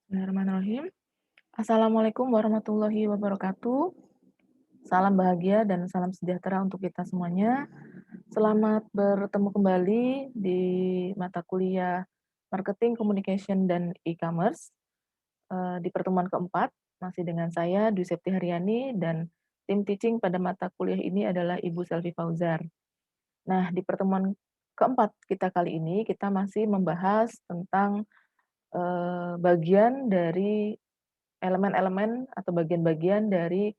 Bismillahirrahmanirrahim. Assalamualaikum warahmatullahi wabarakatuh. Salam bahagia dan salam sejahtera untuk kita semuanya. Selamat bertemu kembali di mata kuliah Marketing, Communication, dan E-commerce. Di pertemuan keempat, masih dengan saya, Dwi Septi Haryani, dan tim teaching pada mata kuliah ini adalah Ibu Selvi Fauzar. Nah, di pertemuan keempat kita kali ini, kita masih membahas tentang bagian dari elemen-elemen atau bagian-bagian dari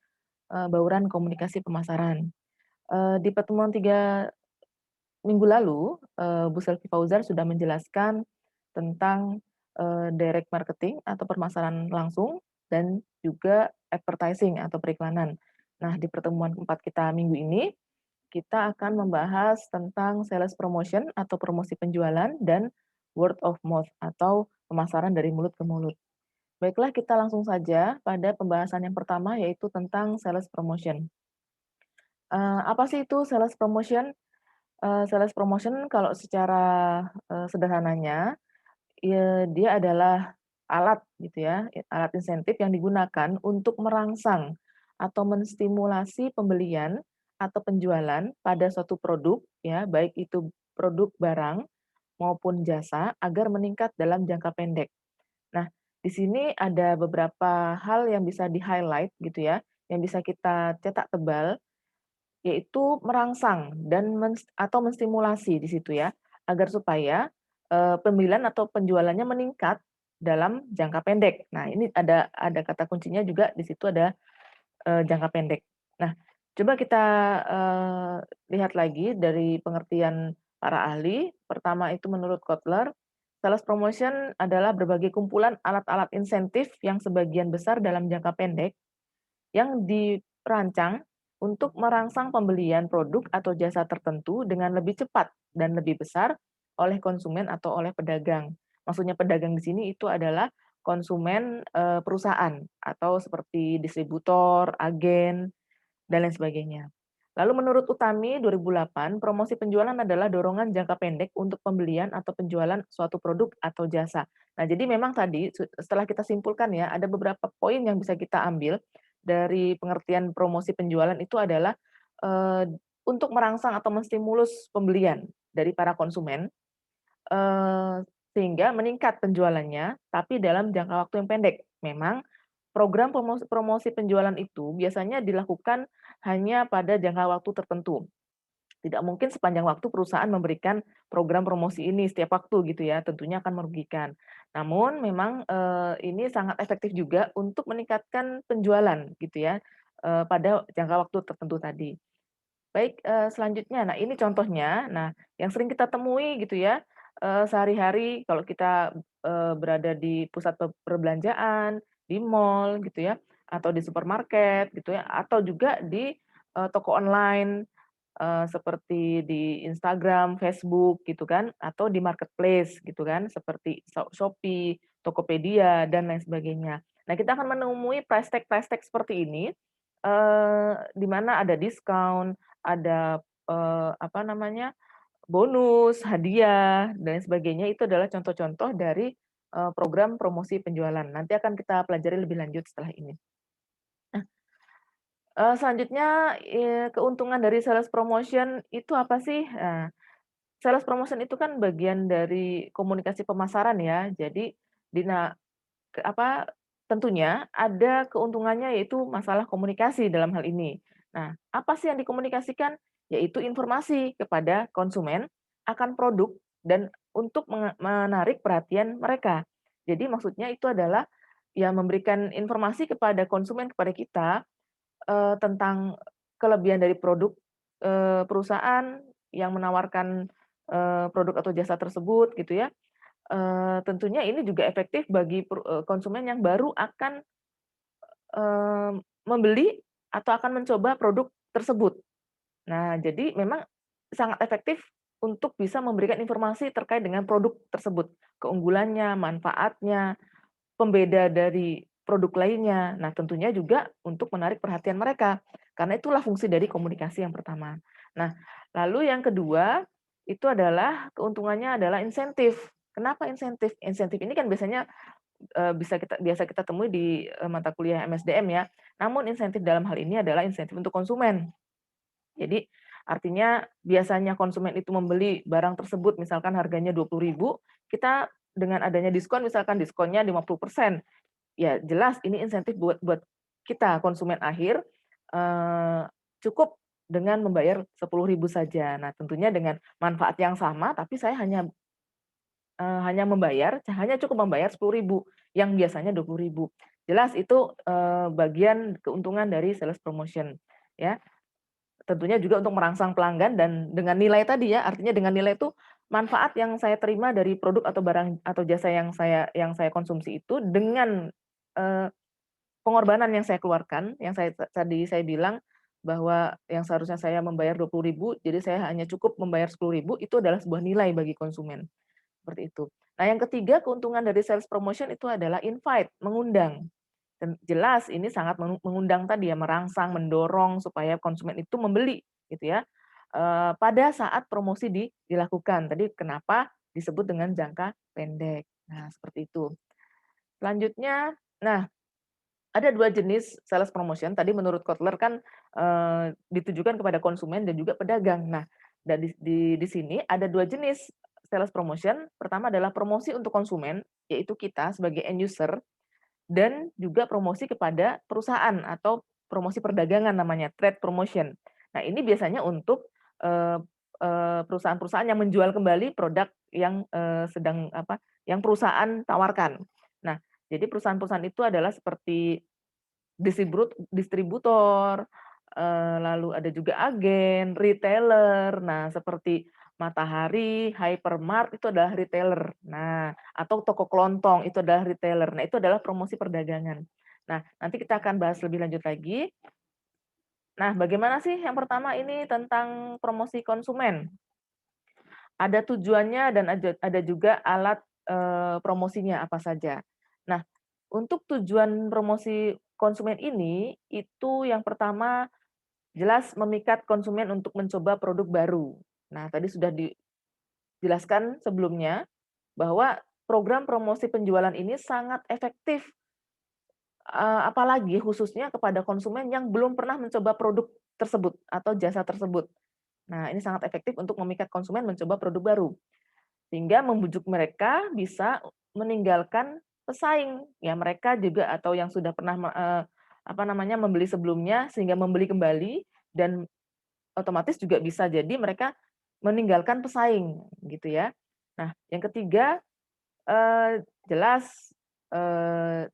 bauran komunikasi pemasaran. Di pertemuan 3 minggu lalu, Bu Selvi Fauzar sudah menjelaskan tentang direct marketing atau pemasaran langsung dan juga advertising atau periklanan. Nah, di pertemuan keempat kita minggu ini, kita akan membahas tentang sales promotion atau promosi penjualan dan word of mouth atau pemasaran dari mulut ke mulut. Baiklah, kita langsung saja pada pembahasan yang pertama, yaitu tentang sales promotion. Apa sih itu sales promotion? Sales promotion kalau secara sederhananya, ya dia adalah alat gitu ya, alat insentif yang digunakan untuk merangsang atau menstimulasi pembelian atau penjualan pada suatu produk ya, baik itu produk barang maupun jasa agar meningkat dalam jangka pendek. Nah, di sini ada beberapa hal yang bisa di-highlight gitu ya, yang bisa kita cetak tebal, yaitu merangsang dan atau menstimulasi di situ ya, agar supaya, pembelian atau penjualannya meningkat dalam jangka pendek. Nah, ini ada kata kuncinya juga di situ ada, jangka pendek. Nah, coba kita, lihat lagi dari pengertian para ahli. Pertama itu menurut Kotler, sales promotion adalah berbagai kumpulan alat-alat insentif yang sebagian besar dalam jangka pendek yang dirancang untuk merangsang pembelian produk atau jasa tertentu dengan lebih cepat dan lebih besar oleh konsumen atau oleh pedagang. Maksudnya pedagang di sini itu adalah konsumen, perusahaan atau seperti distributor, agen, dan lain sebagainya. Lalu menurut Utami 2008, promosi penjualan adalah dorongan jangka pendek untuk pembelian atau penjualan suatu produk atau jasa. Nah, jadi memang tadi setelah kita simpulkan ya, ada beberapa poin yang bisa kita ambil dari pengertian promosi penjualan itu adalah untuk merangsang atau menstimulus pembelian dari para konsumen, sehingga meningkat penjualannya, tapi dalam jangka waktu yang pendek. Memang program promosi promosi penjualan itu biasanya dilakukan hanya pada jangka waktu tertentu. Tidak mungkin sepanjang waktu perusahaan memberikan program promosi ini setiap waktu gitu ya, tentunya akan merugikan. Namun memang, ini sangat efektif juga untuk meningkatkan penjualan gitu ya, pada jangka waktu tertentu tadi. Baik, selanjutnya, nah ini contohnya, nah yang sering kita temui gitu ya, sehari-hari kalau kita, berada di pusat perbelanjaan, di mall gitu ya, atau di supermarket gitu ya, atau juga di, toko online, seperti di Instagram, Facebook gitu kan, atau di marketplace gitu kan, seperti Shopee, Tokopedia, dan lain sebagainya. Nah, kita akan menemui price tag seperti ini, di mana ada diskon, ada, apa namanya, bonus, hadiah, dan sebagainya, itu adalah contoh-contoh dari, program promosi penjualan. Nanti akan kita pelajari lebih lanjut setelah ini. Selanjutnya, keuntungan dari sales promotion itu apa sih? Nah, sales promotion itu kan bagian dari komunikasi pemasaran ya. Jadi dina apa, tentunya ada keuntungannya yaitu masalah komunikasi dalam hal ini. Nah, apa sih yang dikomunikasikan? Yaitu informasi kepada konsumen akan produk dan untuk menarik perhatian mereka. Jadi maksudnya itu adalah, ya memberikan informasi kepada konsumen, kepada kita, tentang kelebihan dari produk, perusahaan yang menawarkan, produk atau jasa tersebut gitu ya. Tentunya ini juga efektif bagi konsumen yang baru akan, eee, membeli atau akan mencoba produk tersebut. Nah, jadi memang sangat efektif untuk bisa memberikan informasi terkait dengan produk tersebut, keunggulannya, manfaatnya, pembeda dari produk lainnya. Nah, tentunya juga untuk menarik perhatian mereka, karena itulah fungsi dari komunikasi yang pertama. Nah, lalu yang kedua, itu adalah keuntungannya adalah insentif. Kenapa insentif? Insentif ini kan biasanya biasa kita temui di mata kuliah MSDM ya. Namun insentif dalam hal ini adalah insentif untuk konsumen. Jadi artinya biasanya konsumen itu membeli barang tersebut misalkan harganya 20.000, kita dengan adanya diskon misalkan diskonnya 50%, ya jelas ini insentif buat buat kita konsumen akhir, eee, cukup dengan membayar 10.000 saja. Nah tentunya dengan manfaat yang sama tapi saya hanya cukup membayar 10.000 yang biasanya 20.000. Jelas itu, bagian keuntungan dari sales promotion, ya. Tentunya juga untuk merangsang pelanggan dan dengan nilai tadi ya, artinya dengan nilai itu manfaat yang saya terima dari produk atau barang atau jasa yang saya konsumsi itu dengan, eee, pengorbanan yang saya keluarkan, yang tadi saya bilang bahwa yang seharusnya saya membayar 20.000 jadi saya hanya cukup membayar 10.000 itu adalah sebuah nilai bagi konsumen, seperti itu. Nah yang ketiga keuntungan dari sales promotion itu adalah invite, mengundang. Dan jelas ini sangat mengundang tadi ya, merangsang, mendorong supaya konsumen itu membeli gitu ya, pada saat promosi dilakukan. Tadi kenapa disebut dengan jangka pendek. Nah, seperti itu. Selanjutnya, nah ada 2 jenis sales promotion, tadi menurut Kotler kan, ditujukan kepada konsumen dan juga pedagang. Nah, dan di sini ada 2 jenis sales promotion, pertama adalah promosi untuk konsumen, yaitu kita sebagai end user, dan juga promosi kepada perusahaan atau promosi perdagangan namanya, trade promotion. Nah, ini biasanya untuk, eee eee, perusahaan-perusahaan yang menjual kembali produk yang, sedang apa, yang perusahaan tawarkan. Nah, jadi perusahaan-perusahaan itu adalah seperti distributor, lalu ada juga agen, retailer. Nah, seperti Matahari, Hypermart itu adalah retailer. Nah, atau toko kelontong itu adalah retailer. Nah, itu adalah promosi perdagangan. Nah, nanti kita akan bahas lebih lanjut lagi. Nah, bagaimana sih yang pertama ini tentang promosi konsumen? Ada tujuannya dan ada juga alat, promosinya apa saja. Nah, untuk tujuan promosi konsumen ini, itu yang pertama jelas memikat konsumen untuk mencoba produk baru. Nah, tadi sudah dijelaskan sebelumnya bahwa program promosi penjualan ini sangat efektif, apalagi khususnya kepada konsumen yang belum pernah mencoba produk tersebut atau jasa tersebut. Nah, ini sangat efektif untuk memikat konsumen mencoba produk baru. Sehingga membujuk mereka bisa meninggalkan pesaing, ya mereka juga atau yang sudah pernah apa namanya, membeli sebelumnya sehingga membeli kembali dan otomatis juga bisa jadi mereka meninggalkan pesaing, gitu ya. Nah, yang ketiga, jelas, eee,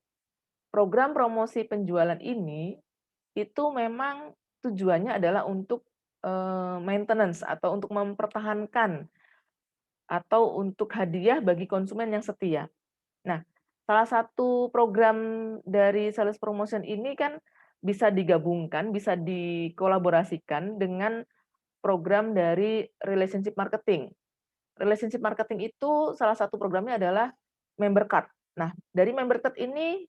program promosi penjualan ini, itu memang tujuannya adalah untuk, maintenance atau untuk mempertahankan atau untuk hadiah bagi konsumen yang setia. Nah, salah satu program dari sales promotion ini kan bisa digabungkan, bisa dikolaborasikan dengan program dari relationship marketing. Relationship marketing itu salah satu programnya adalah member card. Nah, dari member card ini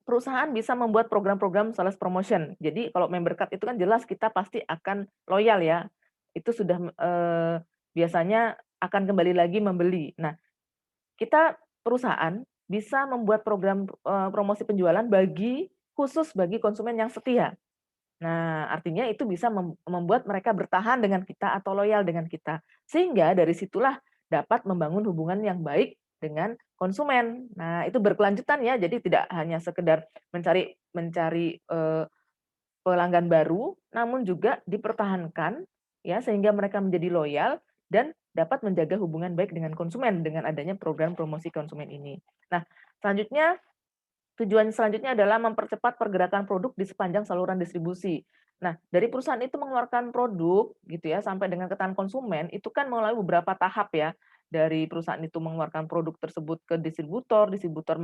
perusahaan bisa membuat program-program sales promotion. Jadi kalau member card itu kan jelas kita pasti akan loyal ya. Itu sudah, biasanya akan kembali lagi membeli. Nah, kita perusahaan bisa membuat program, promosi penjualan khusus bagi konsumen yang setia. Nah, artinya itu bisa membuat mereka bertahan dengan kita atau loyal dengan kita. Sehingga dari situlah dapat membangun hubungan yang baik dengan konsumen. Nah, itu berkelanjutan ya, jadi tidak hanya sekedar mencari mencari, pelanggan baru, namun juga dipertahankan ya, sehingga mereka menjadi loyal dan dapat menjaga hubungan baik dengan konsumen dengan adanya program promosi konsumen ini. Nah, selanjutnya tujuan selanjutnya adalah mempercepat pergerakan produk di sepanjang saluran distribusi. Nah, dari perusahaan itu mengeluarkan produk gitu ya sampai dengan ke tangan konsumen itu kan melalui beberapa tahap ya. Dari perusahaan itu mengeluarkan produk tersebut ke distributor, distributor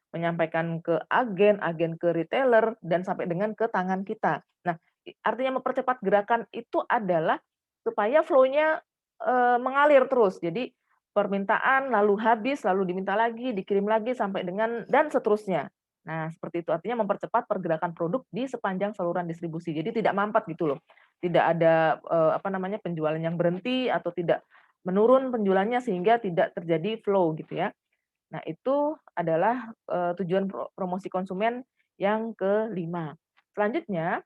menyampaikan ke agen, agen ke retailer dan sampai dengan ke tangan kita. Nah, artinya mempercepat gerakan itu adalah supaya flow-nya, mengalir terus. Jadi permintaan, lalu habis, lalu diminta lagi, dikirim lagi sampai dengan dan seterusnya. Nah, seperti itu. Artinya mempercepat pergerakan produk di sepanjang saluran distribusi. Jadi tidak mampat gitu loh. Tidak ada, apa namanya, penjualan yang berhenti atau tidak menurun penjualannya sehingga tidak terjadi flow gitu ya. Nah, itu adalah, tujuan promosi konsumen yang kelima. Selanjutnya,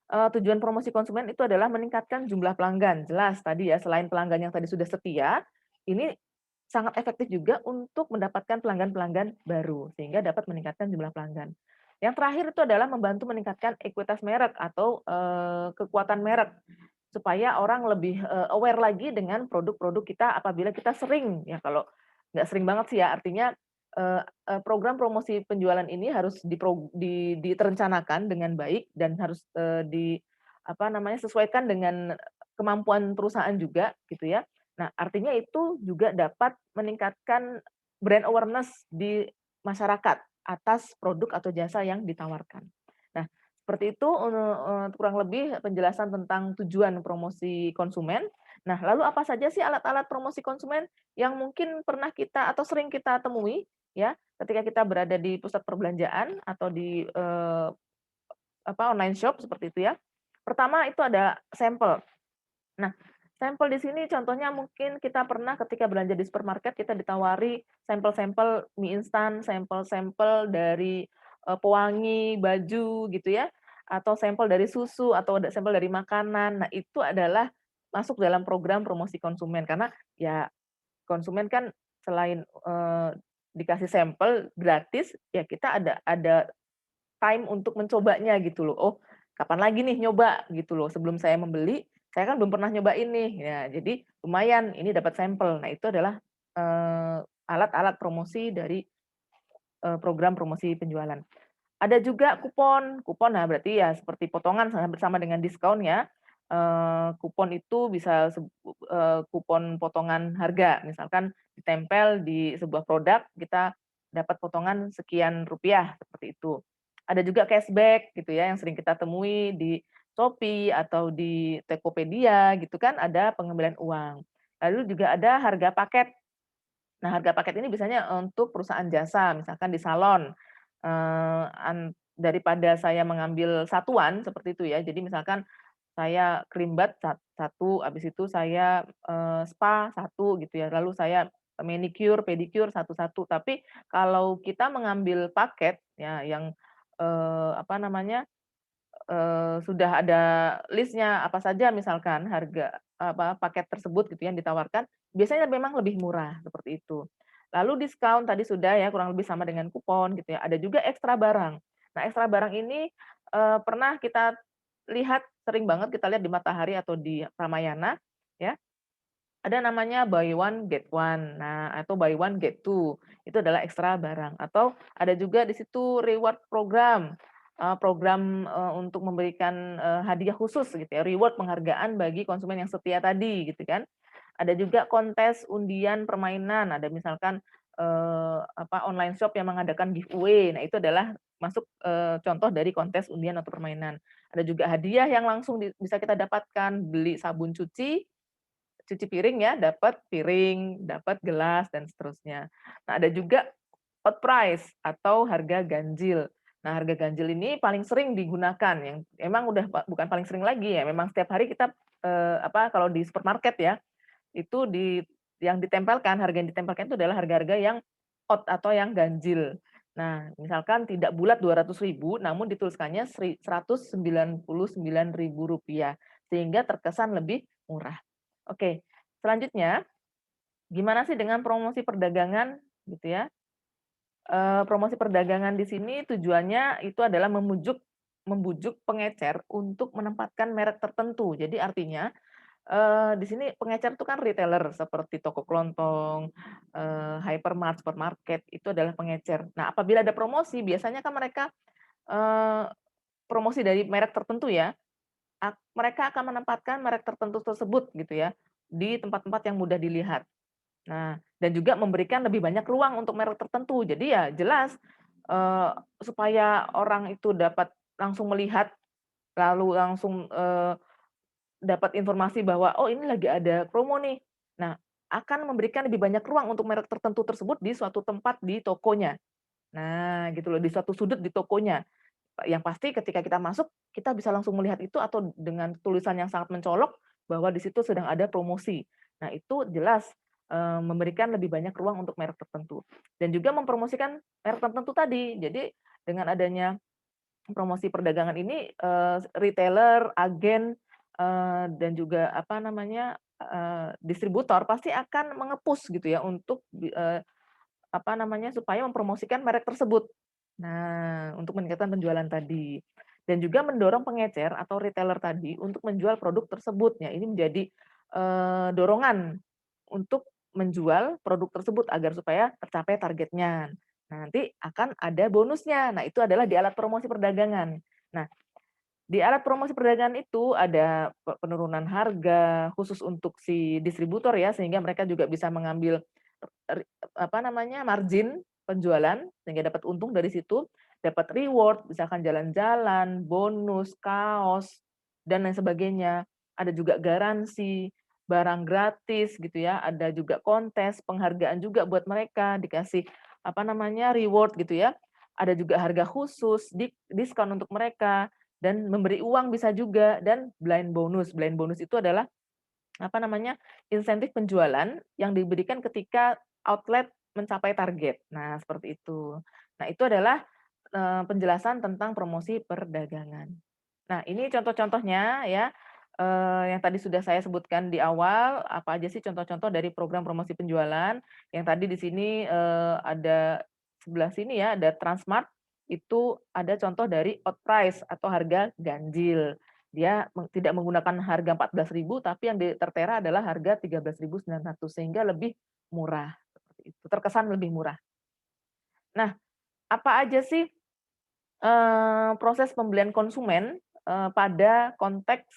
tujuan promosi konsumen itu adalah meningkatkan jumlah pelanggan. Jelas tadi ya, selain pelanggan yang tadi sudah setia, ini sangat efektif juga untuk mendapatkan pelanggan-pelanggan baru, sehingga dapat meningkatkan jumlah pelanggan. Yang terakhir itu adalah membantu meningkatkan ekuitas merek atau, kekuatan merek, supaya orang lebih, aware lagi dengan produk-produk kita apabila kita sering, ya kalau nggak sering banget sih ya, artinya, program promosi penjualan ini harus diterencanakan dengan baik dan harus, apa namanya, sesuaikan dengan kemampuan perusahaan juga gitu ya. Nah, artinya itu juga dapat meningkatkan brand awareness di masyarakat atas produk atau jasa yang ditawarkan. Nah, seperti itu, kurang lebih penjelasan tentang tujuan promosi konsumen. Nah, lalu apa saja sih alat-alat promosi konsumen yang mungkin pernah kita atau sering kita temui ya, ketika kita berada di pusat perbelanjaan atau di, online shop seperti itu ya. Pertama itu ada sampel. Nah, sampel di sini contohnya mungkin kita pernah ketika belanja di supermarket kita ditawari sampel-sampel mie instan, sampel-sampel dari, pewangi baju gitu ya, atau sampel dari susu atau sampel dari makanan. Nah, itu adalah masuk dalam program promosi konsumen karena ya konsumen kan selain, dikasih sampel gratis, ya kita ada time untuk mencobanya gitu loh. Oh, kapan lagi nih nyoba gitu loh, sebelum saya membeli, saya kan belum pernah nyobain nih. Ya, jadi lumayan ini dapat sampel. Nah, itu adalah, alat-alat promosi dari, program promosi penjualan. Ada juga kupon, kupon nah berarti ya seperti potongan bersama dengan diskon ya. Kupon itu bisa kupon potongan harga, misalkan ditempel di sebuah produk, kita dapat potongan sekian rupiah, seperti itu. Ada juga cashback gitu ya, yang sering kita temui di Shopee atau di Tokopedia gitu kan, ada pengembalian uang. Lalu juga ada harga paket. Nah, harga paket ini biasanya untuk perusahaan jasa, misalkan di salon, daripada saya mengambil satuan seperti itu ya. Jadi misalkan saya creambath satu, habis itu saya, spa satu gitu ya, lalu saya manicure, pedicure satu-satu. Tapi kalau kita mengambil paket ya yang, apa namanya, sudah ada list-nya apa saja misalkan harga apa, paket tersebut gitu yang ditawarkan, biasanya memang lebih murah, seperti itu. Lalu diskon tadi sudah ya, kurang lebih sama dengan kupon gitu ya. Ada juga ekstra barang. Nah, ekstra barang ini, pernah kita lihat, sering banget kita lihat di Matahari atau di Ramayana, ya, ada namanya buy one get one. Nah, atau buy one get two, itu adalah ekstra barang. Atau ada juga di situ reward program, program, untuk memberikan, hadiah khusus gitu ya, reward penghargaan bagi konsumen yang setia tadi gitu kan. Ada juga kontes undian permainan, ada misalkan, apa, online shop yang mengadakan giveaway. Nah, itu adalah masuk, contoh dari kontes undian atau permainan. Ada juga hadiah yang langsung bisa kita dapatkan, beli sabun cuci, cuci piring ya, dapat piring, dapat gelas, dan seterusnya. Nah, ada juga hot price atau harga ganjil. Nah, harga ganjil ini paling sering digunakan, yang emang udah bukan paling sering lagi ya, memang setiap hari kita, apa, kalau di supermarket ya, itu yang ditempelkan, harga yang ditempelkan itu adalah harga-harga yang hot atau yang ganjil. Nah, misalkan tidak bulat 200.000, namun dituliskannya Rp199.000, sehingga terkesan lebih murah. Oke, selanjutnya, gimana sih dengan promosi perdagangan gitu ya? Promosi perdagangan di sini tujuannya itu adalah membujuk pengecer untuk menempatkan merek tertentu. Jadi artinya, di sini pengecer itu kan retailer seperti toko kelontong, hypermart, supermarket, itu adalah pengecer. Nah, apabila ada promosi biasanya kan mereka, eee, promosi dari merek tertentu ya, mereka akan menempatkan merek tertentu tersebut gitu ya, di tempat-tempat yang mudah dilihat. Nah, dan juga memberikan lebih banyak ruang untuk merek tertentu. Jadi ya jelas, eee, supaya orang itu dapat langsung melihat, lalu langsung, dapat informasi bahwa, "Oh, ini lagi ada promo nih." Nah, akan memberikan lebih banyak ruang untuk merek tertentu tersebut di suatu tempat di tokonya. Nah, gitu loh, di suatu sudut di tokonya. Yang pasti ketika kita masuk, kita bisa langsung melihat itu atau dengan tulisan yang sangat mencolok bahwa di situ sedang ada promosi. Nah, itu jelas, memberikan lebih banyak ruang untuk merek tertentu. Dan juga mempromosikan merek tertentu tadi. Jadi dengan adanya promosi perdagangan ini, retailer, agen, dan juga apa namanya, distributor pasti akan gitu ya untuk apa namanya, supaya mempromosikan merek tersebut. Nah, untuk meningkatkan penjualan tadi. Dan juga mendorong pengecer atau retailer tadi untuk menjual produk tersebut. Ya, ini menjadi, dorongan untuk menjual produk tersebut agar supaya tercapai targetnya. Nah, nanti akan ada bonusnya. Nah, itu adalah di alat promosi perdagangan. Nah, di alat promosi perdagangan itu ada penurunan harga khusus untuk si distributor ya, sehingga mereka juga bisa mengambil apa namanya, margin penjualan, sehingga dapat untung dari situ, dapat reward, misalkan jalan-jalan, bonus, kaos, dan lain sebagainya. Ada juga garansi, barang gratis gitu ya, ada juga kontes, penghargaan juga buat mereka, dikasih apa namanya, reward gitu ya. Ada juga harga khusus, diskon untuk mereka, dan memberi uang bisa juga, dan blind bonus. Blind bonus itu adalah apa namanya, insentif penjualan yang diberikan ketika outlet mencapai target. Nah, seperti itu. Nah, itu adalah, penjelasan tentang promosi perdagangan. Nah, ini contoh-contohnya ya, yang tadi sudah saya sebutkan di awal, apa aja sih contoh-contoh dari program promosi penjualan, yang tadi di sini, ada sebelah sini ya, ada Transmart, itu ada contoh dari odd price atau harga ganjil. Dia tidak menggunakan harga 14.000 tapi yang tertera adalah harga 13.900 sehingga lebih murah, seperti itu, terkesan lebih murah. Nah, apa aja sih, proses pembelian konsumen, pada konteks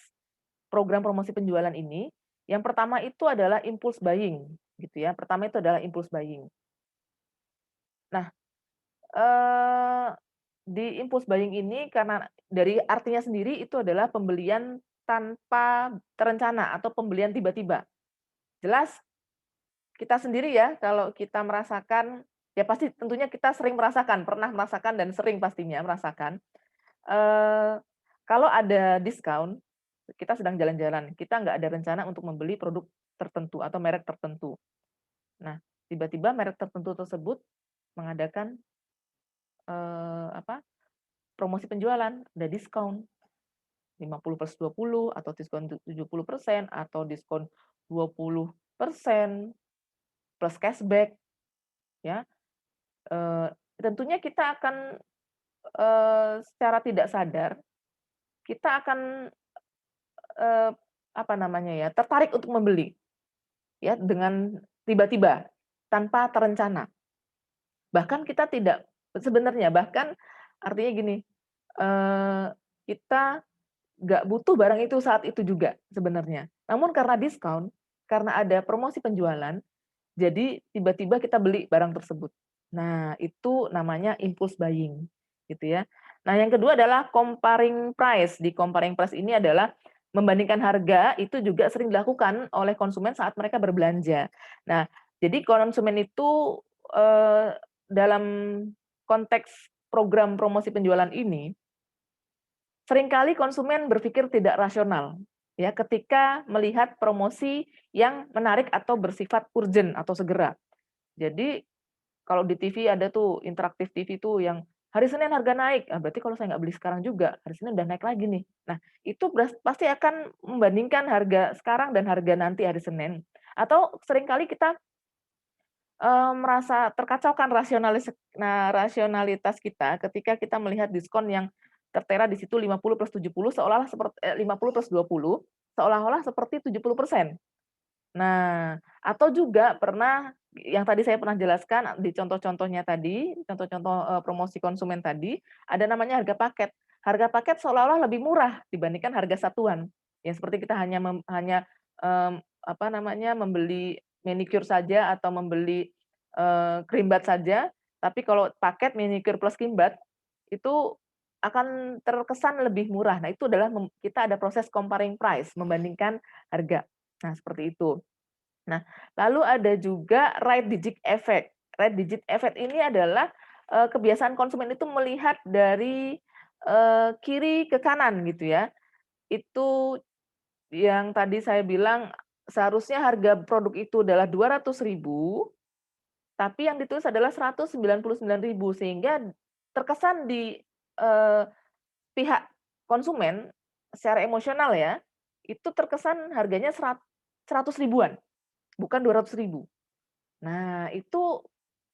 program promosi penjualan ini? Yang pertama itu adalah impulse buying, gitu ya. Pertama itu adalah impulse buying. Nah, eee, di impulse buying ini karena dari artinya sendiri itu adalah pembelian tanpa terencana atau pembelian tiba-tiba. Jelas kita sendiri ya kalau kita merasakan, ya pasti tentunya kita sering merasakan, pernah merasakan dan sering pastinya merasakan, eee, kalau ada diskon, kita sedang jalan-jalan, kita nggak ada rencana untuk membeli produk tertentu atau merek tertentu. Nah, tiba-tiba merek tertentu tersebut mengadakan, apa, promosi penjualan, ada diskon 50+20 atau diskon 70% atau diskon 20% plus cashback ya, tentunya kita akan, secara tidak sadar, kita akan, eee, apa namanya ya, tertarik untuk membeli ya dengan tiba-tiba, tanpa terencana. Bahkan kita tidak sebenarnya bahkan artinya gini, eee, kita nggak butuh barang itu saat itu juga sebenarnya. Namun karena diskon, karena ada promosi penjualan, jadi tiba-tiba kita beli barang tersebut. Nah, itu namanya impulse buying, gitu ya. Nah, yang kedua adalah comparing price. Di comparing price ini adalah membandingkan harga, itu juga sering dilakukan oleh konsumen saat mereka berbelanja. Nah, jadi konsumen itu, dalam konteks program promosi penjualan ini, seringkali konsumen berpikir tidak rasional, ya, ketika melihat promosi yang menarik atau bersifat urgent atau segera. Jadi, kalau di TV ada tuh interaktif TV tuh yang hari Senin harga naik, ah, berarti kalau saya nggak beli sekarang juga, hari Senin udah naik lagi nih. Nah, itu pasti akan membandingkan harga sekarang dan harga nanti hari Senin. Atau seringkali kita, merasa terkacaukan rasionalitas kita ketika kita melihat diskon yang tertera di situ 50+70 seolah-olah 50+20, seolah-olah seperti 70%. Nah, atau juga pernah yang tadi saya pernah jelaskan di contoh-contohnya tadi, contoh-contoh, promosi konsumen tadi, ada namanya harga paket. Harga paket seolah-olah lebih murah dibandingkan harga satuan. Ya seperti kita apa namanya, membeli manicure saja atau membeli, cream bath saja, tapi kalau paket manicure plus cream bath, itu akan terkesan lebih murah. Nah, itu adalah kita ada proses comparing price, membandingkan harga. Nah, seperti itu. Nah, lalu ada juga right digit effect. Right digit effect ini adalah, kebiasaan konsumen itu melihat dari, kiri ke kanan gitu ya. Itu yang tadi saya bilang seharusnya harga produk itu adalah 200.000, tapi yang ditulis adalah 199.000 sehingga terkesan di, eee, pihak konsumen secara emosional ya, itu terkesan harganya 100 ribuan, bukan 200.000. Nah, itu,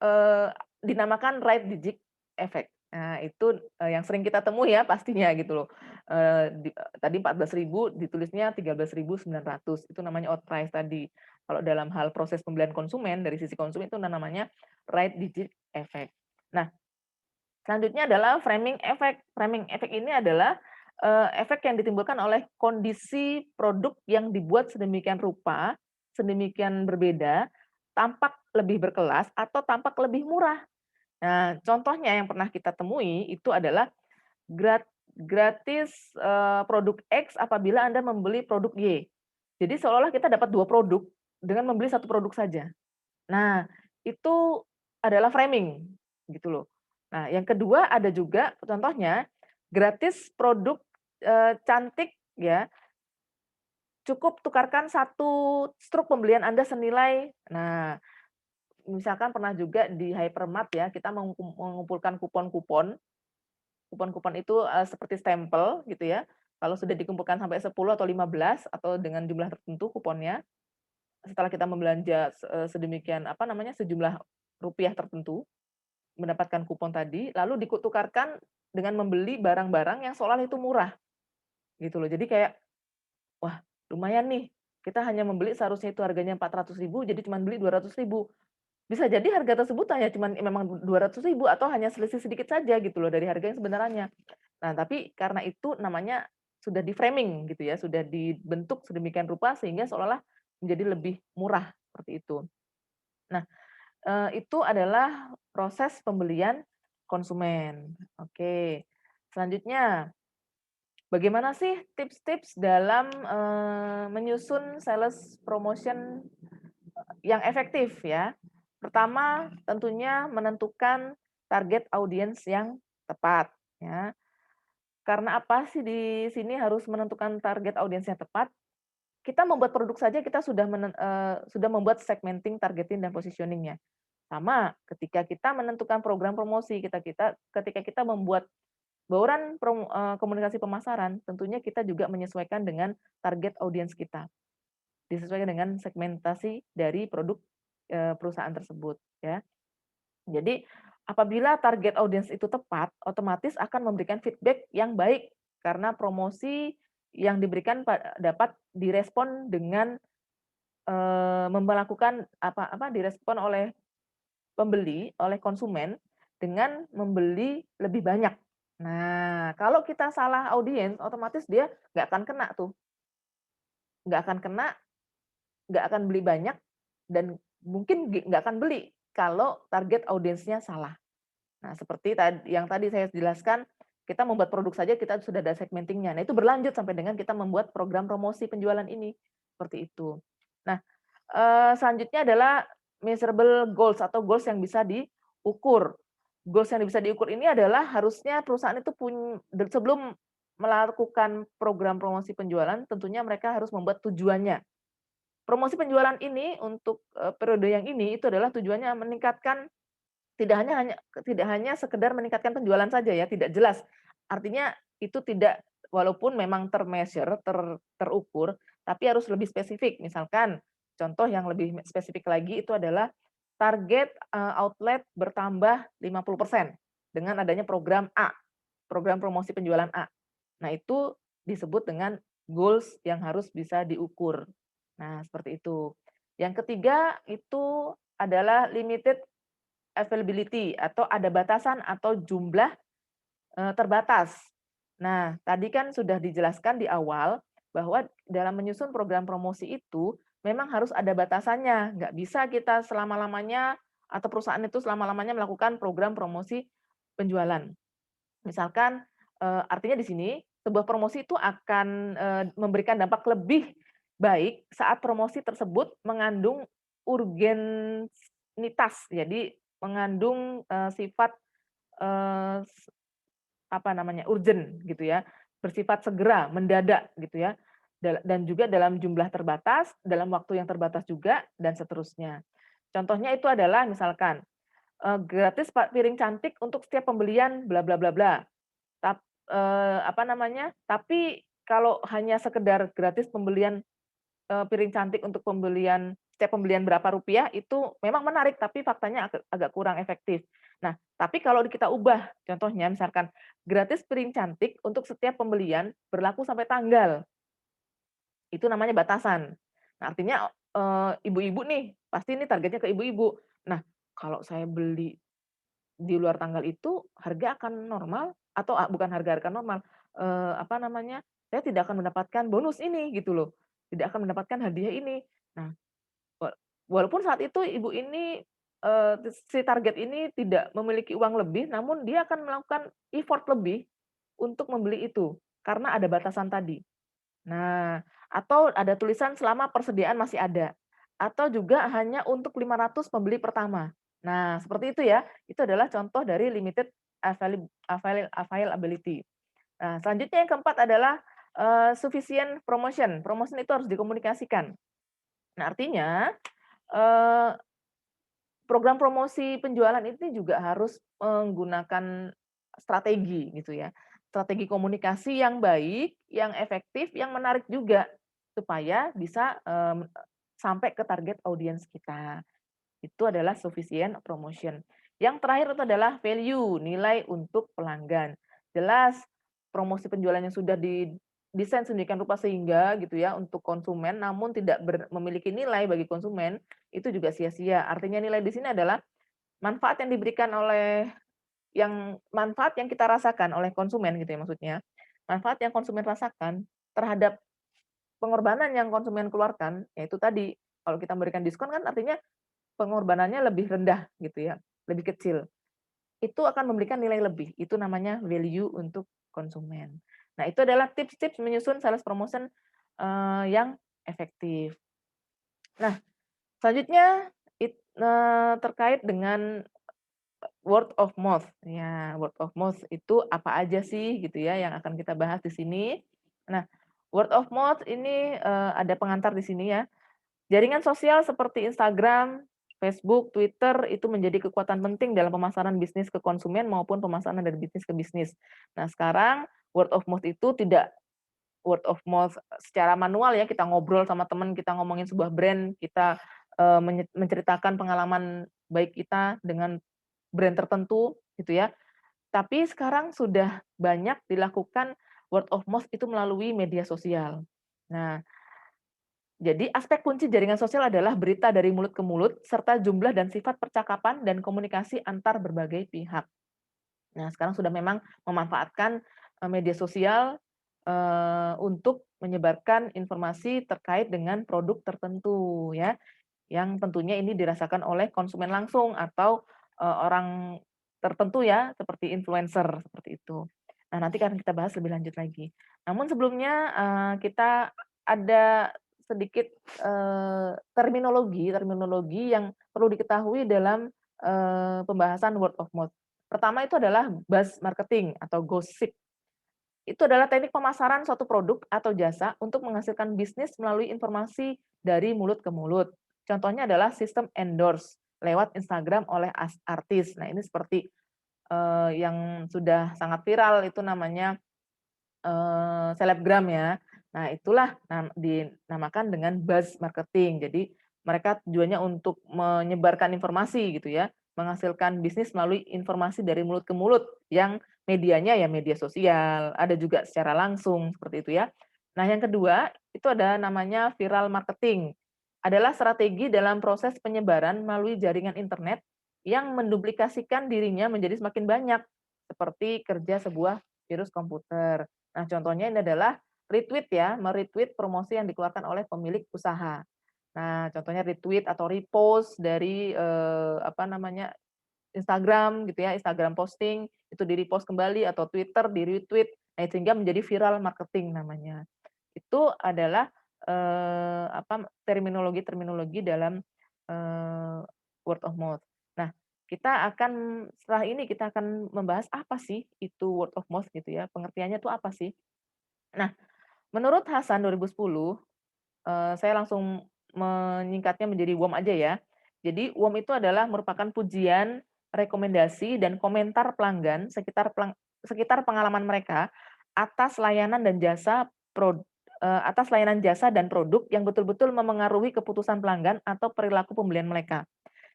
eee, dinamakan right digit effect. Nah, itu, yang sering kita temui ya pastinya gitu loh. Tadi 14.000 ditulisnya 13.900 itu namanya outprice tadi. Kalau dalam hal proses pembelian konsumen, dari sisi konsumen itu namanya right digit effect. Nah, selanjutnya adalah framing effect. Framing effect ini adalah, efek yang ditimbulkan oleh kondisi produk yang dibuat sedemikian rupa, sedemikian berbeda, tampak lebih berkelas atau tampak lebih murah. Nah, contohnya yang pernah kita temui itu adalah gratis, produk X apabila Anda membeli produk Y. Jadi seolah-olah kita dapat 2 produk dengan membeli satu produk saja. Nah, itu adalah framing, gitu loh. Nah, yang kedua ada juga contohnya gratis produk, cantik ya, cukup tukarkan satu struk pembelian Anda senilai. Nah, misalkan pernah juga di hypermart ya, kita mengumpulkan kupon-kupon. Kupon-kupon itu, seperti stempel gitu ya. Kalau sudah dikumpulkan sampai 10 atau 15 atau dengan jumlah tertentu kuponnya, setelah kita membelanja sedemikian apa namanya, sejumlah rupiah tertentu, mendapatkan kupon tadi, lalu ditukarkan dengan membeli barang-barang yang seolah itu murah, gitu loh. Jadi kayak, wah lumayan nih, kita hanya membeli seharusnya itu harganya 400.000 jadi cuma beli 200.000. Bisa jadi harga tersebut hanya cuman memang 200.000 atau hanya selisih sedikit saja gitu loh dari harga yang sebenarnya. Nah, tapi karena itu namanya sudah di-framing gitu ya, sudah dibentuk sedemikian rupa sehingga seolah-olah menjadi lebih murah, seperti itu. Nah, itu adalah proses pembelian konsumen. Oke. Selanjutnya, bagaimana sih tips-tips dalam, menyusun sales promotion yang efektif ya? Pertama, tentunya menentukan target audiens yang tepat ya. Karena apa sih di sini harus menentukan target audiens yang tepat? Kita membuat produk saja kita sudah membuat segmenting, targeting, dan positioning-nya. Sama ketika kita menentukan program promosi, ketika kita membuat bauran komunikasi pemasaran, tentunya kita juga menyesuaikan dengan target audiens kita. Disesuaikan dengan segmentasi dari produk, perusahaan tersebut, ya. Jadi, apabila target audiens itu tepat, otomatis akan memberikan feedback yang baik, karena promosi yang diberikan dapat direspon dengan, melakukan direspon oleh pembeli, oleh konsumen dengan membeli lebih banyak. Nah, kalau kita salah audiens, otomatis dia nggak akan kena tuh, nggak akan kena, nggak akan beli banyak, dan mungkin nggak akan beli kalau target audiensnya salah. Nah, seperti yang tadi saya jelaskan, kita membuat produk saja kita sudah ada segmentingnya. Nah, itu berlanjut sampai dengan kita membuat program promosi penjualan ini, seperti itu. Nah, selanjutnya adalah measurable goals atau goals yang bisa diukur. Goals yang bisa diukur ini adalah harusnya perusahaan itu sebelum melakukan program promosi penjualan, tentunya mereka harus membuat tujuannya. Promosi penjualan ini untuk, periode yang ini itu adalah tujuannya meningkatkan tidak hanya hanya tidak hanya sekedar meningkatkan penjualan saja ya, tidak jelas. Artinya itu tidak walaupun memang terukur, tapi harus lebih spesifik. Misalkan, contoh yang lebih spesifik lagi itu adalah target, outlet bertambah 50% dengan adanya program A, program promosi penjualan A. Nah, itu disebut dengan goals yang harus bisa diukur. Nah, seperti itu. Yang ketiga itu adalah limited availability atau ada batasan atau jumlah, terbatas. Nah, tadi kan sudah dijelaskan di awal bahwa dalam menyusun program promosi itu memang harus ada batasannya, nggak bisa kita selama-lamanya atau perusahaan itu selama-lamanya melakukan program promosi penjualan. Misalkan, artinya di sini sebuah promosi itu akan, memberikan dampak lebih baik saat promosi tersebut mengandung urgenitas. Jadi mengandung, sifat, eee, apa namanya, urgent gitu ya, bersifat segera, mendadak gitu ya. dan juga dalam jumlah terbatas, dalam waktu yang terbatas juga, dan seterusnya. Contohnya itu adalah misalkan, gratis piring cantik untuk setiap pembelian bla bla bla bla. Apa namanya, tapi kalau hanya sekedar gratis pembelian, piring cantik untuk setiap pembelian berapa rupiah itu memang menarik, tapi faktanya agak agak kurang efektif. Nah, tapi kalau kita ubah, contohnya misalkan gratis piring cantik untuk setiap pembelian berlaku sampai tanggal, itu namanya batasan. Nah, artinya, ibu-ibu nih, pasti ini targetnya ke ibu-ibu. Nah, kalau saya beli di luar tanggal itu harga akan normal atau bukan harga normal, apa namanya, saya tidak akan mendapatkan bonus ini gitu loh, tidak akan mendapatkan hadiah ini. Nah, wa walaupun saat itu ibu ini, si target ini tidak memiliki uang lebih, namun dia akan melakukan effort lebih untuk membeli itu, karena ada batasan tadi. Nah, atau ada tulisan selama persediaan masih ada, atau juga hanya untuk 500 pembeli pertama. Nah, seperti itu ya, itu adalah contoh dari limited availability. Nah, selanjutnya yang keempat adalah, sufficient promotion. Promotion itu harus dikomunikasikan. Nah, artinya, eee, program promosi penjualan ini juga harus menggunakan strategi gitu ya. Strategi komunikasi yang baik, yang efektif, yang menarik juga supaya bisa, sampai ke target audiens kita. Itu adalah sufficient promotion. Yang terakhir itu adalah value, nilai untuk pelanggan. Jelas promosi penjualan yang sudah didesain sedemikian rupa sehingga gitu ya untuk konsumen namun tidak memiliki nilai bagi konsumen, itu juga sia-sia. Artinya nilai di sini adalah manfaat yang diberikan oleh manfaat yang kita rasakan oleh konsumen gitu ya maksudnya. Manfaat yang konsumen rasakan terhadap pengorbanan yang konsumen keluarkan, yaitu tadi, kalau kita memberikan diskon kan artinya pengorbanannya lebih rendah gitu ya, lebih kecil. Itu akan memberikan nilai lebih, itu namanya value untuk konsumen. Nah, itu adalah tips-tips menyusun sales promotion, yang efektif. Nah, selanjutnya terkait dengan word of mouth. Ya, word of mouth itu apa aja sih gitu ya yang akan kita bahas di sini. Nah, word of mouth ini, ada pengantar di sini ya. Jaringan sosial seperti Instagram, Facebook, Twitter itu menjadi kekuatan penting dalam pemasaran bisnis ke konsumen maupun pemasaran dari bisnis ke bisnis. Nah, sekarang word of mouth itu tidak word of mouth secara manual ya, kita ngobrol sama teman, kita ngomongin sebuah brand, kita, menceritakan pengalaman baik kita dengan brand tertentu gitu ya. Tapi sekarang sudah banyak dilakukan word of mouth itu melalui media sosial. Nah, jadi aspek kunci jaringan sosial adalah berita dari mulut ke mulut, serta jumlah dan sifat percakapan dan komunikasi antar berbagai pihak. Nah, sekarang sudah memang memanfaatkan, media sosial, untuk menyebarkan informasi terkait dengan produk tertentu ya, yang tentunya ini dirasakan oleh konsumen langsung atau, orang tertentu ya, seperti influencer, seperti itu. Nah, nanti akan kita bahas lebih lanjut lagi. Namun sebelumnya, kita ada sedikit, terminologi terminologi yang perlu diketahui dalam, pembahasan word of mouth. Pertama itu adalah buzz marketing atau gosip. Itu adalah teknik pemasaran suatu produk atau jasa untuk menghasilkan bisnis melalui informasi dari mulut ke mulut. Contohnya adalah sistem endorse lewat Instagram oleh artis. Nah, ini seperti, yang sudah sangat viral itu namanya, selebgram ya. Nah, itulah dinamakan dengan buzz marketing. Jadi, mereka tujuannya untuk menyebarkan informasi gitu ya, menghasilkan bisnis melalui informasi dari mulut ke mulut yang medianya ya media sosial, ada juga secara langsung seperti itu ya. Nah, yang kedua itu ada namanya viral marketing. Adalah strategi dalam proses penyebaran melalui jaringan internet yang menduplikasikan dirinya menjadi semakin banyak, seperti kerja sebuah virus komputer. Nah, contohnya ini adalah retweet ya, me-retweet promosi yang dikeluarkan oleh pemilik usaha. Nah, contohnya retweet atau repost dari, apa namanya, Instagram gitu ya, Instagram posting, itu di-repost kembali atau Twitter di-retweet. Nah, sehingga menjadi viral marketing namanya. Itu adalah, apa, terminologi-terminologi dalam, eee, word of mouth. Nah, setelah ini kita akan membahas apa sih itu word of mouth gitu ya, pengertiannya itu apa sih? Nah, Menurut Hasan 2010, saya langsung menyingkatnya menjadi WOM aja ya. Jadi WOM itu adalah merupakan pujian, rekomendasi, dan komentar pelanggan sekitar pengalaman mereka atas layanan dan jasa atas layanan jasa dan produk yang betul-betul memengaruhi keputusan pelanggan atau perilaku pembelian mereka.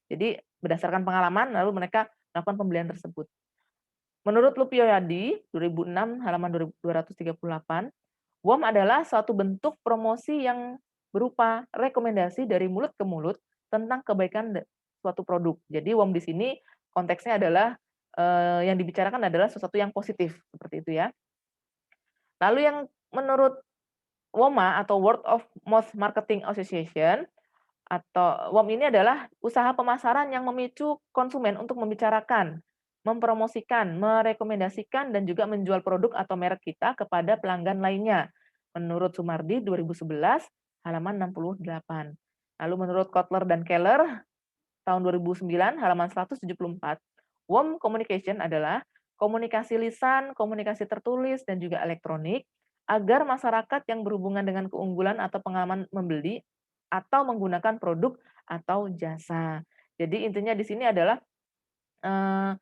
Jadi berdasarkan pengalaman lalu mereka melakukan pembelian tersebut. Menurut Lupio Yadi, 2006 halaman 238, WOM adalah suatu bentuk promosi yang berupa rekomendasi dari mulut ke mulut tentang kebaikan suatu produk. Jadi WOM di sini konteksnya adalah yang dibicarakan adalah sesuatu yang positif seperti itu ya. Lalu yang menurut WOMA atau Word of Mouth Marketing Association atau WOM ini adalah usaha pemasaran yang memicu konsumen untuk membicarakan, mempromosikan, merekomendasikan, dan juga menjual produk atau merek kita kepada pelanggan lainnya. Menurut Sumardi 2011 halaman 68. Lalu menurut Kotler dan Keller tahun 2009 halaman 174, WOM communication adalah komunikasi lisan, komunikasi tertulis, dan juga elektronik agar masyarakat yang berhubungan dengan keunggulan atau pengalaman membeli atau menggunakan produk atau jasa. Jadi intinya di sini adalah eh,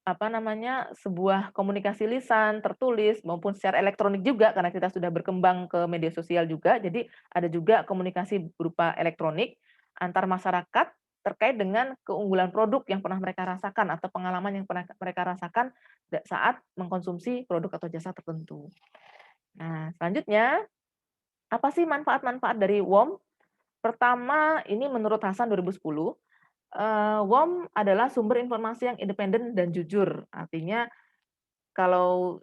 apa namanya, sebuah komunikasi lisan, tertulis, maupun secara elektronik juga, karena kita sudah berkembang ke media sosial juga, jadi ada juga komunikasi berupa elektronik antar masyarakat terkait dengan keunggulan produk yang pernah mereka rasakan atau pengalaman yang pernah mereka rasakan saat mengkonsumsi produk atau jasa tertentu. Nah, selanjutnya, apa sih manfaat-manfaat dari WOM? Pertama, ini menurut Hasan 2010, WOM adalah sumber informasi yang independen dan jujur. Artinya kalau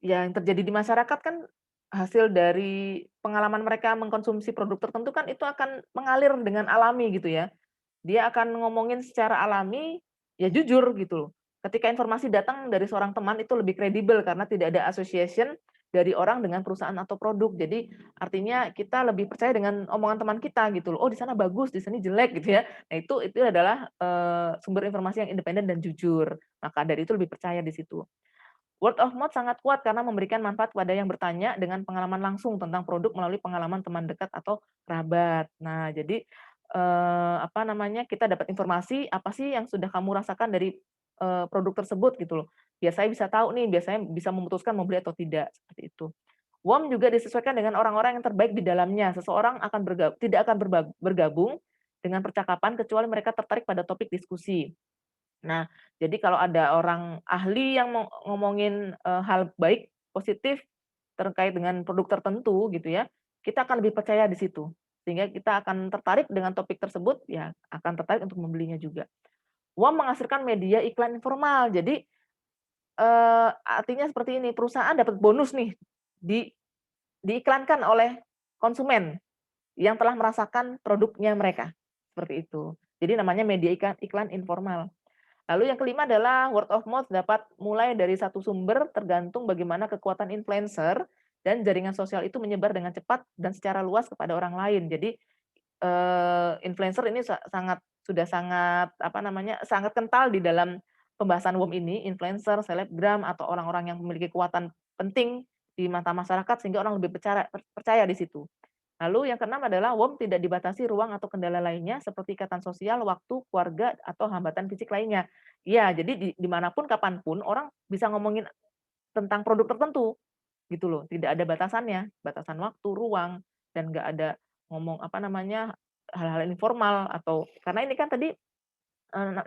yang terjadi di masyarakat kan hasil dari pengalaman mereka mengkonsumsi produk tertentu kan itu akan mengalir dengan alami gitu ya. Dia akan ngomongin secara alami, ya jujur gitu loh. Ketika informasi datang dari seorang teman itu lebih kredibel karena tidak ada association dari orang dengan perusahaan atau produk. Jadi artinya kita lebih percaya dengan omongan teman kita gitu loh. Oh, di sana bagus, di sini jelek gitu ya. Nah, itu adalah sumber informasi yang independen dan jujur. Maka dari itu lebih percaya di situ. Word of mouth sangat kuat karena memberikan manfaat pada yang bertanya dengan pengalaman langsung tentang produk melalui pengalaman teman dekat atau kerabat. Nah, jadi apa namanya, kita dapat informasi apa sih yang sudah kamu rasakan dari produk tersebut gitu loh. Biasanya bisa tahu nih, biasanya bisa memutuskan mau beli atau tidak, seperti itu. WOM juga disesuaikan dengan orang-orang yang terbaik di dalamnya. Seseorang akan tidak akan bergabung dengan percakapan kecuali mereka tertarik pada topik diskusi. Nah, jadi kalau ada orang ahli yang ngomongin, hal baik, positif terkait dengan produk tertentu gitu ya, kita akan lebih percaya di situ. Sehingga kita akan tertarik dengan topik tersebut, ya akan tertarik untuk membelinya juga. Uang menghasilkan media iklan informal. Jadi, artinya seperti ini, perusahaan dapat bonus nih, di diiklankan oleh konsumen yang telah merasakan produknya mereka, seperti itu. Jadi namanya media iklan iklan informal. Lalu yang kelima adalah word of mouth dapat mulai dari satu sumber tergantung bagaimana kekuatan influencer dan jaringan sosial itu menyebar dengan cepat dan secara luas kepada orang lain. Jadi influencer ini sudah sangat apa namanya sangat kental di dalam pembahasan WOM ini, influencer, selebgram atau orang-orang yang memiliki kekuatan penting di mata masyarakat sehingga orang lebih percaya di situ. Lalu yang keenam adalah WOM tidak dibatasi ruang atau kendala lainnya seperti ikatan sosial, waktu, keluarga, atau hambatan fisik lainnya. Iya, jadi dimanapun, kapanpun orang bisa ngomongin tentang produk tertentu, gitu loh. Tidak ada batasannya, batasan waktu, ruang, dan nggak ada ngomong apa namanya hal-hal informal atau karena ini kan tadi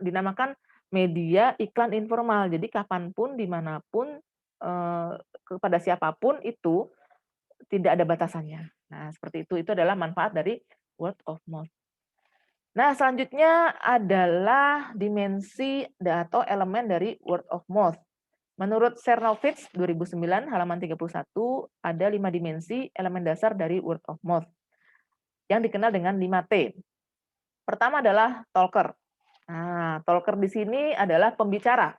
dinamakan media iklan informal. Jadi kapanpun, dimanapun, kepada siapapun itu tidak ada batasannya. Nah, seperti itu. Itu adalah manfaat dari word of mouth. Nah, selanjutnya adalah dimensi atau elemen dari word of mouth. Menurut Cernovich 2009 halaman 31 ada 5 dimensi elemen dasar dari word of mouth yang dikenal dengan 5T. Pertama adalah talker. Nah, talker di sini adalah pembicara.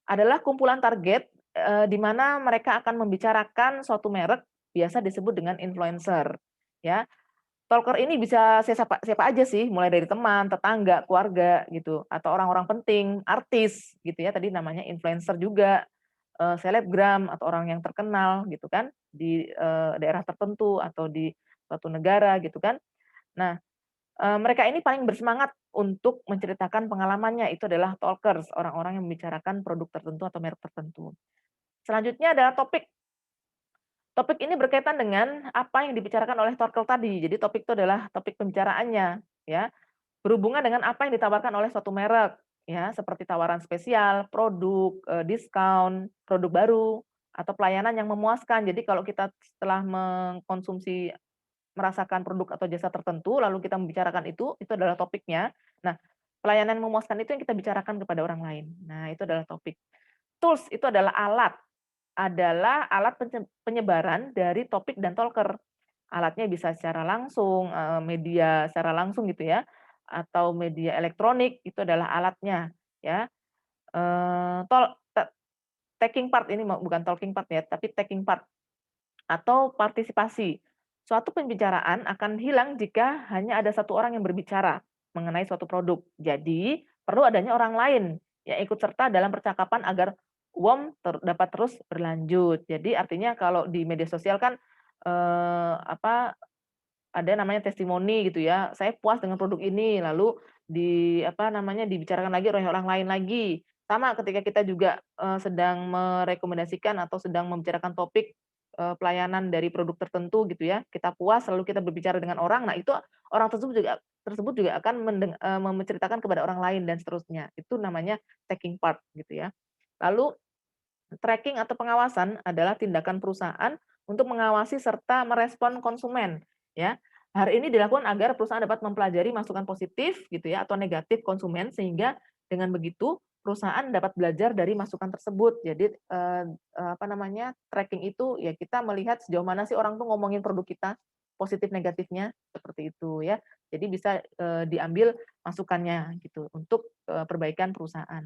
Adalah kumpulan target di mana mereka akan membicarakan suatu merek, biasa disebut dengan influencer, ya. Talker ini bisa siapa siapa aja sih, mulai dari teman, tetangga, keluarga gitu, atau orang-orang penting, artis gitu ya, tadi namanya influencer juga, selebgram atau orang yang terkenal gitu kan, di, daerah tertentu atau di suatu negara gitu kan. Nah, mereka ini paling bersemangat untuk menceritakan pengalamannya, itu adalah talkers, orang-orang yang membicarakan produk tertentu atau merek tertentu. Selanjutnya adalah topik. Topik ini berkaitan dengan apa yang dibicarakan oleh talker tadi. Jadi topik itu adalah topik pembicaraannya, ya. Berhubungan dengan apa yang ditawarkan oleh suatu merek, ya, seperti tawaran spesial, produk, diskon, produk baru, atau pelayanan yang memuaskan. Jadi kalau kita setelah mengkonsumsi, merasakan produk atau jasa tertentu, lalu kita membicarakan itu adalah topiknya. Nah, pelayanan memuaskan itu yang kita bicarakan kepada orang lain. Nah, itu adalah topik. Tools itu adalah alat penyebaran dari topik dan talker. Alatnya bisa secara langsung, media secara langsung gitu ya, atau media elektronik, itu adalah alatnya, ya. Eee, tol te taking part ini bukan talking part ya, tapi taking part atau partisipasi. Suatu pembicaraan akan hilang jika hanya ada satu orang yang berbicara mengenai suatu produk. Jadi, perlu adanya orang lain yang ikut serta dalam percakapan agar dapat terus berlanjut. Jadi artinya kalau di media sosial kan, apa, ada namanya testimoni gitu ya, saya puas dengan produk ini, lalu apa namanya, dibicarakan lagi oleh orang lain lagi. Sama ketika kita juga, sedang merekomendasikan atau sedang membicarakan topik, pelayanan dari produk tertentu gitu ya, kita puas lalu kita berbicara dengan orang, nah itu orang tersebut juga akan menceritakan kepada orang lain dan seterusnya. Itu namanya taking part gitu ya. Lalu tracking atau pengawasan adalah tindakan perusahaan untuk mengawasi serta merespon konsumen, ya. Hal ini dilakukan agar perusahaan dapat mempelajari masukan positif gitu ya atau negatif konsumen sehingga dengan begitu perusahaan dapat belajar dari masukan tersebut. Jadi, apa namanya, tracking itu ya kita melihat sejauh mana sih orang tuh ngomongin produk kita, positif negatifnya, seperti itu ya. Jadi bisa, diambil masukannya gitu untuk, perbaikan perusahaan.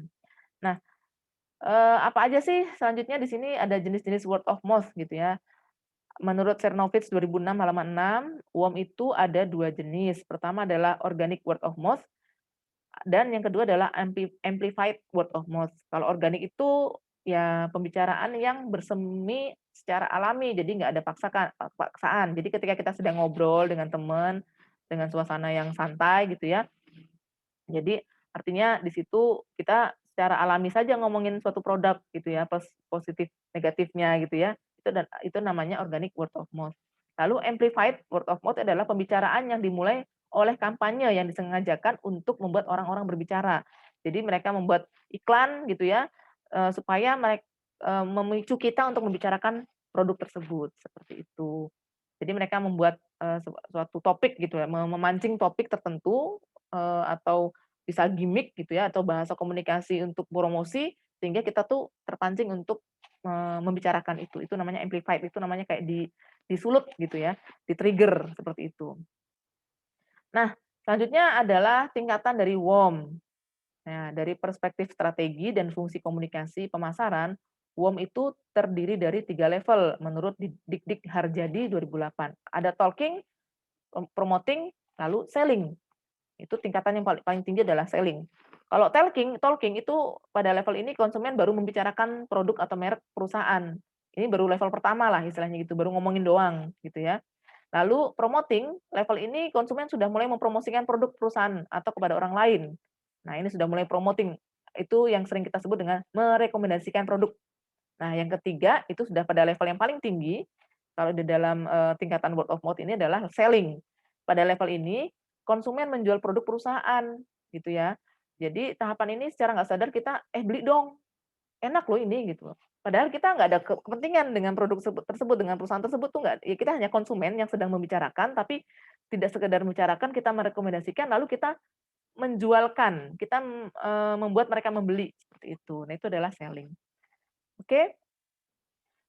Nah, apa aja sih selanjutnya di sini ada jenis-jenis word of mouth gitu ya. Menurut Cernovich 2006 halaman 6, WOM itu ada 2 jenis. Pertama adalah organic word of mouth dan yang kedua adalah amplified word of mouth. Kalau organik itu ya pembicaraan yang bersemi secara alami, jadi nggak ada paksaan. Jadi ketika kita sedang ngobrol dengan teman, dengan suasana yang santai gitu ya, jadi artinya di situ kita secara alami saja ngomongin suatu produk gitu ya, positif negatifnya gitu ya. Itu namanya organic word of mouth. Lalu amplified word of mouth adalah pembicaraan yang dimulai oleh kampanye yang disengajakan untuk membuat orang-orang berbicara. Jadi mereka membuat iklan gitu ya, supaya memicu kita untuk membicarakan produk tersebut, seperti itu. Jadi mereka membuat, suatu topik gitu ya, memancing topik tertentu, atau bisa gimmick gitu ya, atau bahasa komunikasi untuk promosi, sehingga kita tuh terpancing untuk, membicarakan itu. Itu namanya amplified, itu namanya kayak disulut gitu ya, di-trigger seperti itu. Nah, selanjutnya adalah tingkatan dari WOM. Nah, dari perspektif strategi dan fungsi komunikasi pemasaran, WOM itu terdiri dari 3 level menurut Dik Harjadi 2008. Ada talking, promoting, lalu selling. Itu tingkatan yang paling paling tinggi adalah selling. Kalau talking talking itu pada level ini konsumen baru membicarakan produk atau merek perusahaan. Ini baru level pertama lah istilahnya gitu, baru ngomongin doang gitu ya. Lalu promoting, level ini konsumen sudah mulai mempromosikan produk perusahaan atau kepada orang lain. Nah, ini sudah mulai promoting. Itu yang sering kita sebut dengan merekomendasikan produk. Nah, yang ketiga itu sudah pada level yang paling tinggi, kalau di dalam, tingkatan word of mouth ini adalah selling. Pada level ini, konsumen menjual produk perusahaan, gitu ya. Jadi tahapan ini secara nggak sadar kita, "Eh, beli dong, enak loh ini," gitu loh. Padahal kita nggak ada kepentingan dengan produk tersebut, dengan perusahaan tersebut tuh nggak, ya kita hanya konsumen yang sedang membicarakan, tapi tidak sekedar membicarakan, kita merekomendasikan, lalu kita menjualkan, kita, membuat mereka membeli, seperti itu. Nah, itu adalah selling. Oke?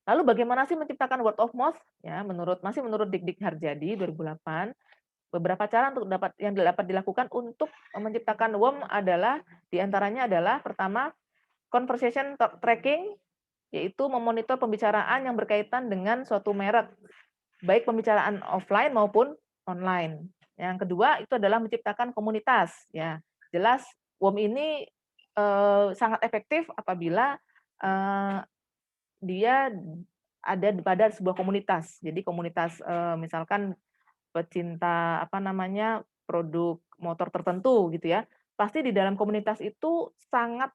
Lalu bagaimana sih menciptakan word of mouth? Ya, menurut Dik Harjadi 2008, beberapa cara untuk dapat dilakukan untuk menciptakan WOM adalah diantaranya adalah pertama, conversation tracking, yaitu memonitor pembicaraan yang berkaitan dengan suatu merek, baik pembicaraan offline maupun online. Yang kedua itu adalah menciptakan komunitas, ya. Jelas WOM ini, sangat efektif apabila, dia ada pada sebuah komunitas. Jadi komunitas, misalkan pecinta, apa namanya, produk motor tertentu gitu ya, pasti di dalam komunitas itu sangat,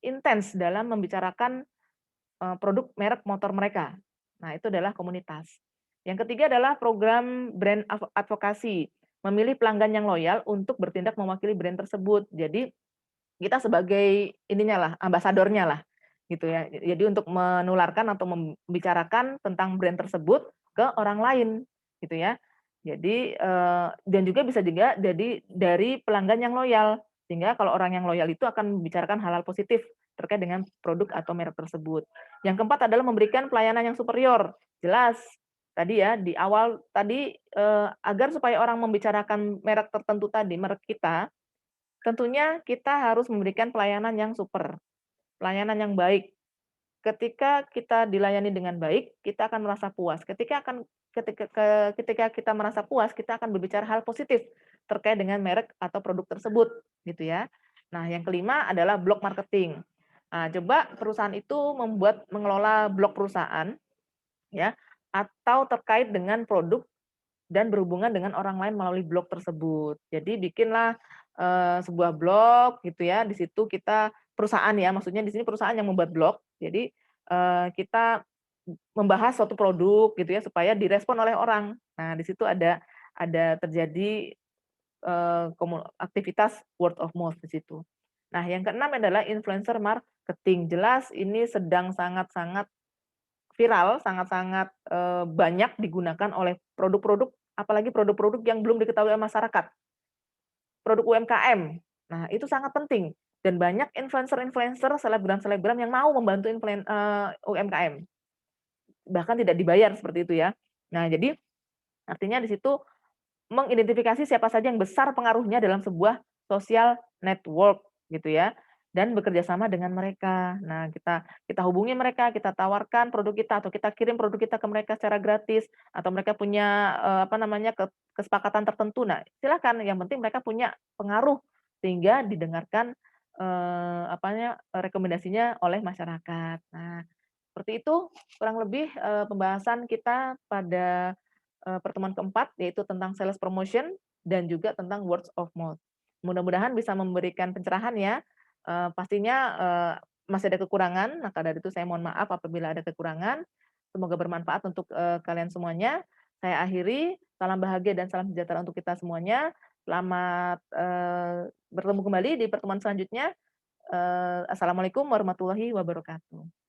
intens dalam membicarakan, produk merek motor mereka. Nah, itu adalah komunitas. Yang ketiga adalah program brand advokasi, memilih pelanggan yang loyal untuk bertindak mewakili brand tersebut. Jadi kita sebagai ininya lah, ambasadornya lah, gitu ya. Jadi untuk menularkan atau membicarakan tentang brand tersebut ke orang lain, gitu ya. Jadi, dan juga bisa juga jadi dari pelanggan yang loyal, sehingga kalau orang yang loyal itu akan membicarakan hal-hal positif terkait dengan produk atau merek tersebut. Yang keempat adalah memberikan pelayanan yang superior. Jelas, tadi ya, di awal tadi, agar supaya orang membicarakan merek tertentu tadi, merek kita, tentunya kita harus memberikan pelayanan yang super, pelayanan yang baik. Ketika kita dilayani dengan baik, kita akan merasa puas. Ketika kita merasa puas, kita akan berbicara hal positif terkait dengan merek atau produk tersebut, gitu ya. Nah, yang kelima adalah blog marketing. Nah, coba perusahaan itu mengelola blog perusahaan ya, atau terkait dengan produk dan berhubungan dengan orang lain melalui blog tersebut. Jadi bikinlah, sebuah blog gitu ya, di situ kita perusahaan ya, maksudnya di sini perusahaan yang membuat blog. Jadi, kita membahas suatu produk gitu ya, supaya direspon oleh orang. Nah, di situ ada terjadi, aktivitas word of mouth di situ. Nah, yang keenam adalah influencer marketing. Jelas ini sedang sangat-sangat viral, sangat-sangat, banyak digunakan oleh produk-produk, apalagi produk-produk yang belum diketahui oleh masyarakat, produk UMKM. Nah, itu sangat penting dan banyak influencer-influencer, selebgram-selebgram yang mau membantu UMKM, bahkan tidak dibayar seperti itu ya. Nah, jadi artinya di situ mengidentifikasi siapa saja yang besar pengaruhnya dalam sebuah sosial network gitu ya, dan bekerja sama dengan mereka. Nah, kita kita hubungi mereka, kita tawarkan produk kita atau kita kirim produk kita ke mereka secara gratis atau mereka punya, apa namanya, kesepakatan tertentu. Nah, silakan, yang penting mereka punya pengaruh sehingga didengarkan, rekomendasinya oleh masyarakat. Nah, seperti itu kurang lebih, pembahasan kita pada pertemuan keempat, yaitu tentang sales promotion dan juga tentang words of mouth. Mudah-mudahan bisa memberikan pencerahan ya, pastinya, masih ada kekurangan, maka dari itu saya mohon maaf apabila ada kekurangan. Semoga bermanfaat untuk, kalian semuanya. Saya akhiri, salam bahagia dan salam sejahtera untuk kita semuanya. Selamat, bertemu kembali di pertemuan selanjutnya. Assalamualaikum warahmatullahi wabarakatuh.